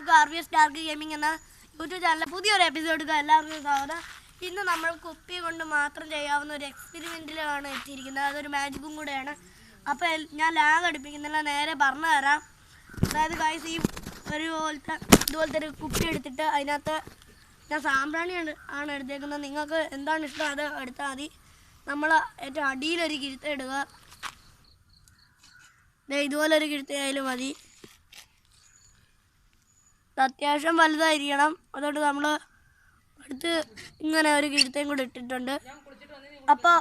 എല്ലാവർക്കും RVS dark gaming എന്ന YouTube ചാനലിലെ പുതിയൊരു എപ്പിസോഡ് എല്ലാവർക്കും സ്വാഗതം. ഇന്ന് നമ്മൾ കുപ്പി കൊണ്ട് മാത്രം ചെയ്യാവുന്ന ഒരു എക്സ്പെരിമെൻറ്റിലാണ് എത്തിയിരിക്കുന്നത്. അതൊരു മാജിക്കും കൂടെയാണ്. അപ്പോൾ ഞാൻ ലാഗ് അടുപ്പിക്കുന്നില്ല, നേരെ പറഞ്ഞു തരാം. അതായത് ഗൈസ്, ഈ ഇതുപോലത്തെ ഒരു കുപ്പി എടുത്തിട്ട് അതിനകത്ത് ഞാൻ സാമ്പ്രാണി ആണ് എടുത്തേക്കുന്നത്. നിങ്ങൾക്ക് എന്താണ് ഇഷ്ടം അത് എടുത്താൽ മതി. നമ്മൾ ഏറ്റവും അടിയിലൊരു കിഴുത്ത ഇടുക. ഇതുപോലൊരു കിഴുത്തയായാലും മതി. അത്യാവശ്യം വലുതായിരിക്കണം. അതുകൊണ്ട് നമ്മൾ അടുത്ത് ഇങ്ങനെ ഒരു കിഴുത്തയും കൂടി ഇട്ടിട്ടുണ്ട്. അപ്പോൾ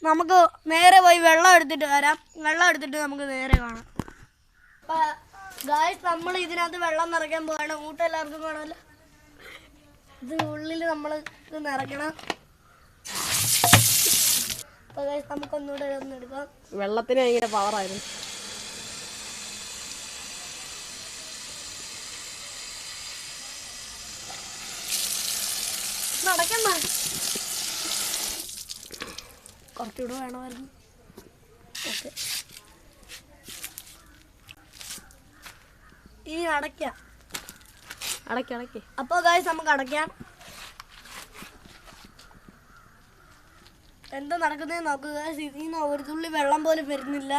നമുക്ക് നേരെ പോയി വെള്ളം എടുത്തിട്ട് വരാം. വെള്ളം എടുത്തിട്ട് നമുക്ക് നേരെ കാണാം. അപ്പോൾ ഗായ്സ്, നമ്മൾ ഇതിനകത്ത് വെള്ളം നിറയ്ക്കാൻ പോവാണ്. കൂട്ടം എല്ലാവർക്കും കാണാമല്ലോ. ഇത് ഉള്ളിൽ നമ്മൾ ഇത് നിറയ്ക്കണം. അപ്പോൾ ഗായ്സ്, നമുക്കൊന്നുകൂടെ ഒന്ന് എടുക്കാം. വെള്ളത്തിന് ഭയങ്കര പവറായിരുന്നു. നടക്കണ്ട, കുറച്ചുകൂടെ വേണമായിരുന്നു. ഓക്കെ, ഇനി അടയ്ക്കാം. അപ്പോൾ ഗായ്സ്, നമുക്ക് അടയ്ക്കാം. എന്താ നടക്കുന്നതെന്ന് നോക്കുക. ഇതിന് ഒരു തുള്ളി വെള്ളം പോലും വരുന്നില്ല.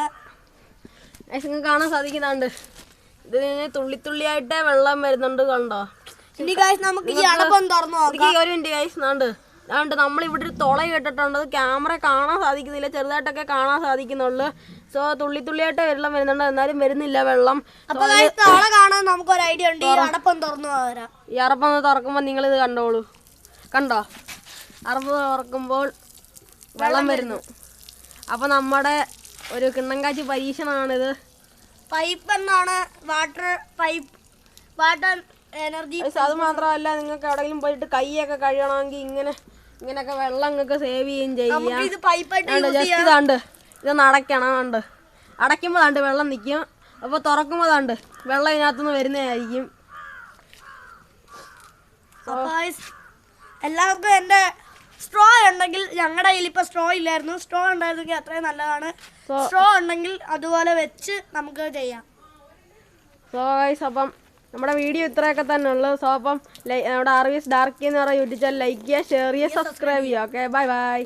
നിങ്ങൾക്ക് കാണാൻ സാധിക്കുന്നുണ്ട്, ഇതിന് തുള്ളിത്തുള്ളിയായിട്ടേ വെള്ളം വരുന്നുണ്ട്. കണ്ടോ? ഇനി ഗായ്സ്, നമുക്ക് ഈ അടപ്പം തുറന്നു നോക്കാം. ഒരു മിനിറ്റ് ഗായ്സ്, നാണ്ട് നമ്മളിവിടെ ഒരു തുള കേട്ടിട്ടുണ്ട്. അത് ക്യാമറ കാണാൻ സാധിക്കുന്നില്ല, ചെറുതായിട്ടൊക്കെ കാണാൻ സാധിക്കുന്നുള്ളൂ. സോ തുള്ളിത്തുള്ളിയായിട്ട് വെള്ളം വരുന്നുണ്ട്, എന്നാലും വരുന്നില്ല വെള്ളം. അപ്പോൾ ഗായ്സ്, തുള കാണാൻ നമുക്കൊരു ഐഡിയ ഉണ്ട്. ഈ അടപ്പം തുറന്നു പോരാ. ഈ അറപ്പം തുറക്കുമ്പോൾ നിങ്ങളിത് കണ്ടോളൂ. കണ്ടോ? അറപ്പ് തുറക്കുമ്പോൾ വെള്ളം വരുന്നു. അപ്പോൾ നമ്മുടെ ഒരു കിണ്ണങ്കാച്ചി പരീക്ഷണമാണിത്. പൈപ്പ് എന്നാണ്, വാട്ടർ എനർജി. അത് മാത്രമല്ല, നിങ്ങൾക്ക് എവിടെയെങ്കിലും പോയിട്ട് കൈയൊക്കെ കഴുകണമെങ്കിൽ ഇങ്ങനെയൊക്കെ വെള്ളം നിങ്ങൾക്ക് സേവ് ചെയ്യുകയും ചെയ്യാം. ജസ്റ്റ് ഇതാണ്ട് ഇതൊന്ന് അടയ്ക്കണം. കണ്ട് അടയ്ക്കുമ്പോൾ താണ്ട് വെള്ളം നിൽക്കും. അപ്പോൾ തുറക്കുമ്പോൾ താണ്ട് വെള്ളം ഇതിനകത്തുനിന്ന് വരുന്നതായിരിക്കും. എല്ലാവർക്കും എൻ്റെ സ്ട്രോ ഉണ്ടെങ്കിൽ, ഞങ്ങളുടെ കയ്യിൽ ഇപ്പോൾ സ്ട്രോ ഇല്ലായിരുന്നു. സ്ട്രോ ഉണ്ടായിരുന്നെങ്കിൽ അത്രയും നല്ലതാണ്. സ്ട്രോ ഉണ്ടെങ്കിൽ അതുപോലെ വെച്ച് നമുക്ക് ചെയ്യാം. സോ ഗൈസ്, അപ്പം നമ്മുടെ വീഡിയോ ഇത്രയൊക്കെ തന്നെ ഉള്ളൂ. സോ അപ്പം നമ്മുടെ RVS ഡാർക്ക് എന്ന് പറയുന്ന യൂട്യൂബ് ചാനൽ ലൈക്ക് ചെയ്യുക, ഷെയർ ചെയ്യുക, സബ്സ്ക്രൈബ് ചെയ്യുക. Okay, bye bye.